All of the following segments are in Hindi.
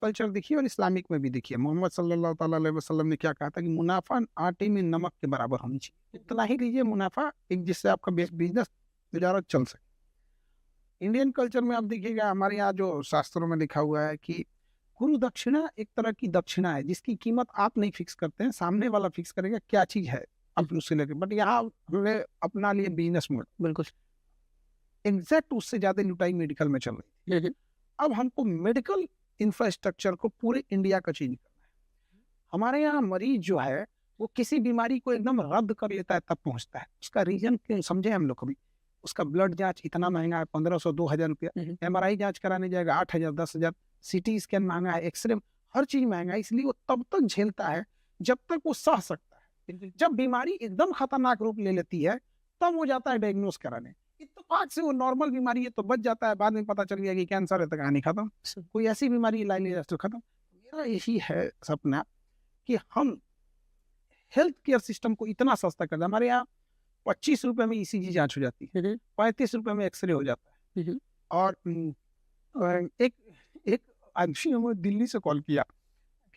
कल्चर देखिए और इस्लामिक में भी देखिए, मोहम्मद सल्लल्लाहु ताला अलैहि वसल्लम ने क्या कहा था कि मुनाफा आटे में नमक के बराबर होनी चाहिए। इतना ही लीजिए मुनाफा, एक जिससे आपका बिजनेस गुजारा चल सके। इंडियन कल्चर में आप देखिएगा, हमारे यहाँ जो शास्त्रों में लिखा हुआ है कि गुरु दक्षिणा एक तरह की दक्षिणा है जिसकी कीमत आप नहीं फिक्स करते हैं, सामने वाला फिक्स करेगा क्या चीज है, आप उससे लेकर। बट यहाँ हमने अपना लिए बिजनेस मोड, बिल्कुल। एग्जैक्ट उससे ज्यादा लुटाई मेडिकल में चल रही थी। अब हमको मेडिकल इंफ्रास्ट्रक्चर को पूरे इंडिया का चेंज करना है। हमारे यहाँ मरीज जो है वो किसी बीमारी को एकदम रद्द कर लेता है तब पहुंचता है। उसका रीजन समझे हम लोग कभी? उसका ब्लड जांच इतना महंगा है, 1500-2000 रुपया। MRI जांच कराने जाएगा 8000 10,000। CT स्कैन महंगा है, एक्सरे, हर चीज महंगा है। इसलिए वो तब तक झेलता है जब तक वो सह सकता है। जब बीमारी एकदम खतरनाक रूप ले लेती है तब वो जाता है डायग्नोस कराने। इत्तेफाक से वो नॉर्मल बीमारी है तो बच जाता है, बाद में पता चल गया कि कैंसर है तो कहानी खत्म। कोई ऐसी बीमारी इलाज नहीं तो खत्म। मेरा यही है सपना कि हम हेल्थ केयर सिस्टम को इतना सस्ता कर दें। हमारे यहाँ 25 रुपए में ECG जांच हो जाती है, 35 रुपए में एक्सरे हो जाता है। और एक एक आदमी ने दिल्ली से कॉल किया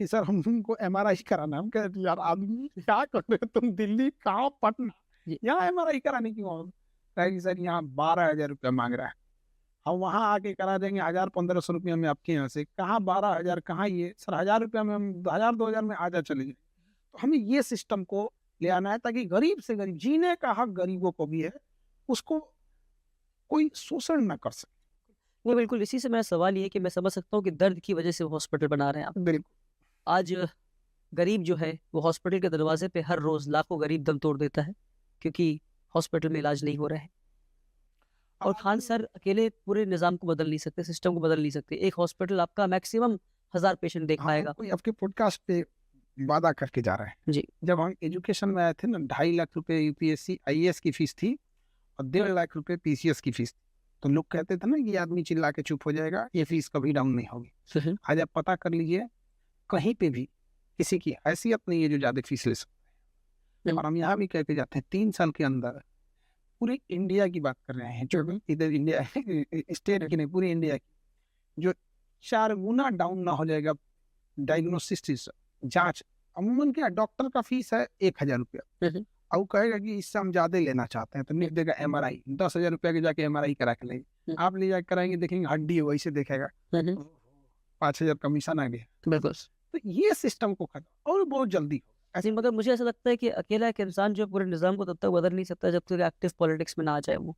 कि सर हमको MRI कराना है। हम कह यार आदमी क्या कर रहे हो तुम, दिल्ली कहाँ, पटना, यहाँ MRI कराने की कहेगी सर यहाँ 12,000 रुपया मांग रहा है। हम वहाँ आके करा देंगे 1000-1500 रुपया में आपके यहाँ से। कहाँ 12,000, कहाँ ये सर 1000 रुपया में, हम 1000-2000 में आजा चले जाए। तो हमें ये सिस्टम को ले आना है ताकि गरीब से गरीब, जीने का हक गरीबों को भी है, उसको कोई शोषण ना कर सके। वो बिल्कुल, इसी से मेरा सवाल ये है कि मैं समझ सकता हूँ कि दर्द की वजह से वो हॉस्पिटल बना रहे हैं आप। बिल्कुल। आज गरीब जो है वो हॉस्पिटल के दरवाजे पे हर रोज लाखों गरीब दम तोड़ देता है क्योंकि हॉस्पिटल में इलाज नहीं हो रहा है। और खान सर अकेले पूरे निज़ाम को बदल नहीं सकते, सिस्टम को बदल नहीं सकते। एक हॉस्पिटल आपका मैक्सिमम 1000 पेशेंट देख पाएगा। कोई आपके पॉडकास्ट पे वादा करके जा रहे हैं जी। जब हम एजुकेशन में आए थे ना, 2.5 लाख रुपए UPSC IAS की फीस थी और 1.5 लाख रुपए PCS की फीस थी। तो लोग कहते थे ना कि आदमी चिल्ला के चुप हो जाएगा, ये फीस कभी डाउन नहीं होगी। आज आप पता कर लीजिए, कहीं पे भी किसी की हैसियत नहीं है जो ज्यादा फीस ले सकते हैं। और हम यहाँ भी कह के जाते हैं 3 साल के अंदर, पूरे इंडिया की बात कर रहे हैं, जो इधर इंडिया स्टेट की नहीं, पूरे इंडिया की, जो 4 गुना डाउन ना हो जाएगा डायग्नोसिस जांच। अमूमन क्या डॉक्टर का फीस है 1000 रुपया, और वो कहेगा कि इससे हम ज्यादा लेना चाहते हैं तो लिख देगा MRI 10,000 रुपया के जाके MRI करा के लेंगे। आप ले जाके कराएंगे, देखेंगे हड्डी है, वैसे देखेगा 5,000 कमीशन आ गया। बिल्कुल। तो ये सिस्टम को खत्म और बहुत जल्दी हो। ऐसे मगर मुझे ऐसा लगता है कि अकेला एक इंसान जो पूरे निज़ाम को तब तक बदल नहीं सकता जब तक एक्टिव पॉलिटिक्स में ना आ जाए वो।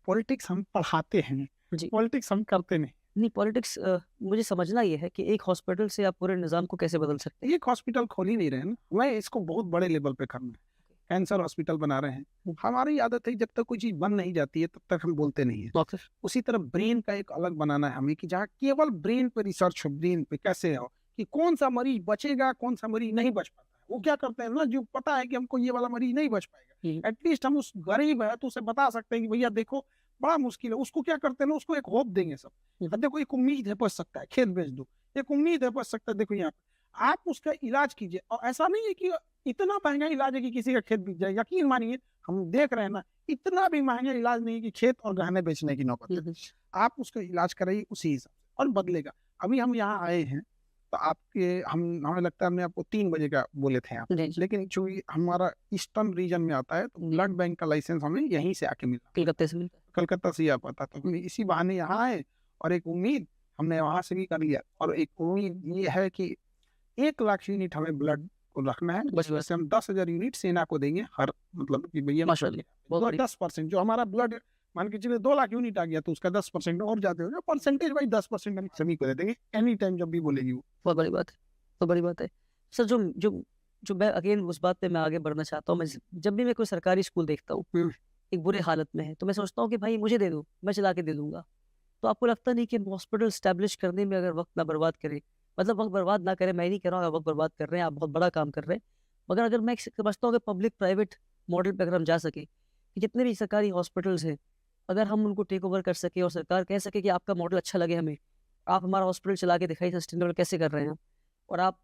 पॉलिटिक्स हम पढ़ाते हैं जी। पॉलिटिक्स हम करते नहीं। नहीं, पॉलिटिक्स मुझे समझना ये है कि एक हॉस्पिटल से आप पूरे निज़ाम को कैसे बदल सकते हैं। एक हॉस्पिटल खोल ही नहीं रहे ना, मैं इसको बहुत बड़े लेवल पे करना है। कैंसर हॉस्पिटल बना रहे हैं। हमारी आदत है जब तक कोई चीज बन नहीं जाती है तब तक हम बोलते नहीं है। डॉक्टर उसी तरह ब्रेन का एक अलग बनाना है हमें, कि जहाँ केवल ब्रेन पे रिसर्च हो, ब्रेन पे कैसे हो कि कौन सा मरीज बचेगा, कौन सा मरीज नहीं बच पाता है। वो क्या करते हैं ना, जो पता है कि हमको ये वाला मरीज नहीं बच पाएगा, एटलीस्ट हम उस गरीब है तो उसे बता सकते हैं कि भैया देखो बड़ा मुश्किल है। उसको क्या करते हैं ना, उसको एक होप देंगे सब, देखो एक उम्मीद है बच सकता है, खेत बेच दो, एक उम्मीद है बच सकता है, देखो यहाँ पे आप उसका इलाज कीजिए। और ऐसा नहीं है कि इतना महंगा इलाज है कि किसी का खेत बिक जाए। यकीन मानिए हम देख रहे हैं ना, इतना भी महंगा इलाज नहीं है कि खेत और गहने बेचने की नौबत। आप उसका इलाज कराइए उसी हिसाब से और बदलेगा। अभी हम यहाँ आए हैं तो आपके हमें लगता है हमने आपको 3 बजे का बोले थे आप, लेकिन चूंकि हमारा ईस्टर्न रीजन में आता है तो ब्लड बैंक का लाइसेंस हमें यहीं से आके मिला, कलकत्ते से मिलता है। कलकत्ता से आ पाता, तो हम इसी बहाने यहाँ आए और एक उम्मीद हमने वहां से भी कर लिया। और एक उम्मीद ये है कि 1 लाख यूनिट हमें ब्लड को रखना है, बस वैसे हम 10,000 यूनिट सेना को देंगे हर, मतलब कि भैया 10% जो हमारा ब्लड मान के चलिए 2 लाख यूनिट आ गया तो उसका 10% और ज्यादा हो गया, परसेंटेज वाइज 10% हम सभी को दे देंगे एनी टाइम जब भी बोलेगी वो। बहुत बड़ी बात है, बहुत बड़ी बात है सर। जो जो जो मैं अगेन उस बात पे मैं आगे बढ़ना चाहता हूँ। मैं जब भी मैं कोई सरकारी स्कूल देखता हूँ एक बुरे हालत में है तो मैं सोचता हूँ कि भाई मुझे दे दो, मैं चला के दे दूंगा। तो आपको लगता नहीं कि हॉस्पिटल स्टैब्लिश करने में अगर वक्त ना बर्बाद करें, मतलब वक्त बर्बाद ना करें, मैं नहीं कह रहा हूँ वक्त बर्बाद कर रहे हैं, आप बहुत बड़ा काम कर रहे हैं, मगर अगर मैं समझता हूँ कि पब्लिक प्राइवेट मॉडल पर अगर हम जा सके कि जितने भी सरकारी हॉस्पिटल्स हैं अगर हम उनको टेक ओवर कर सके और सरकार कह सके कि आपका मॉडल अच्छा लगे हमें, आप हमारा हॉस्पिटल चला के दिखाई सस्टेनेबल कैसे कर रहे हैं। और आप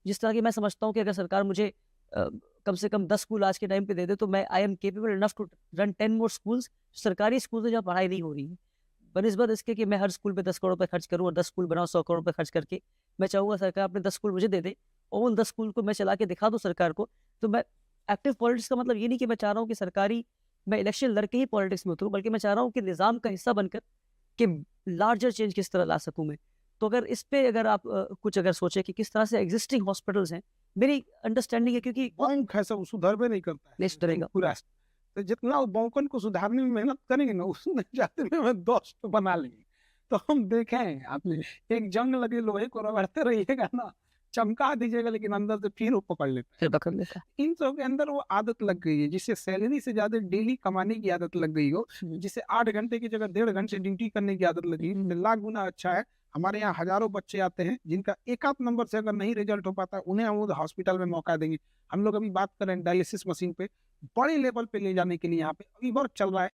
जिस तरह की मैं समझता हूँ कि अगर सरकार मुझे कम से कम 10 स्कूल आज के टाइम पे दे दे तो मैं I am capable enough to run 10 more schools, सरकारी स्कूल से जहाँ पढ़ाई नहीं हो रही है। बनिस्बत इसके कि मैं हर स्कूल पे 10 करोड़ रुपए खर्च करूँ और 10 स्कूल बनाऊँ 100 करोड़ रुपए खर्च करके, मैं चाहूँगा सरकार अपने 10 स्कूल मुझे दे दे और उन 10 स्कूल को मैं चला के दिखा दूँ सरकार को। तो मैं एक्टिव पॉलिटिक्स का मतलब ये नहीं कि मैं चाह रहा हूँ कि सरकारी मैं इलेक्शन लड़के ही पॉलिटिक्स में उतरूँ, बल्कि मैं चाह रहा हूँ कि निज़ाम का हिस्सा बनकर कि लार्जर चेंज किस तरह ला सकूँ मैं। तो अगर इस पे अगर आप कुछ अगर सोचें कि किस तरह से एग्जिस्टिंग हॉस्पिटल्स हैं, मेरी अंडरस्टैंडिंग है क्योंकि बैंक है सब सुधर भी नहीं करता है नहीं सुधरेगा। पूरा। तो जितना वो बैंकन को सुधारने में मेहनत करेंगे ना, उसमें जाते में हमें दोस्त तो बना लेंगे। तो हम देखें, आप एक जंग लगे लोहे को रगड़ते रहिएगा ना, चमका दीजिएगा लेकिन अंदर से फिर वो पकड़ लेता है। फिर पकड़ लेता है। इन सब के अंदर वो आदत लग गई है, जिससे सैलरी से ज्यादा डेली कमाने की आदत लग गई हो, जिससे 8 घंटे की जगह 1.5 घंटे ड्यूटी करने की आदत लगी। लाख गुना अच्छा है। हमारे यहाँ हजारों बच्चे आते हैं जिनका एक आध नंबर से अगर नहीं रिजल्ट हो पाता, उन्हें हम हॉस्पिटल में मौका देंगे। हम लोग अभी बात करें डायलिसिस मशीन पे, बड़े लेवल पे ले जाने के लिए यहाँ पे अभी वर्क चल रहा है।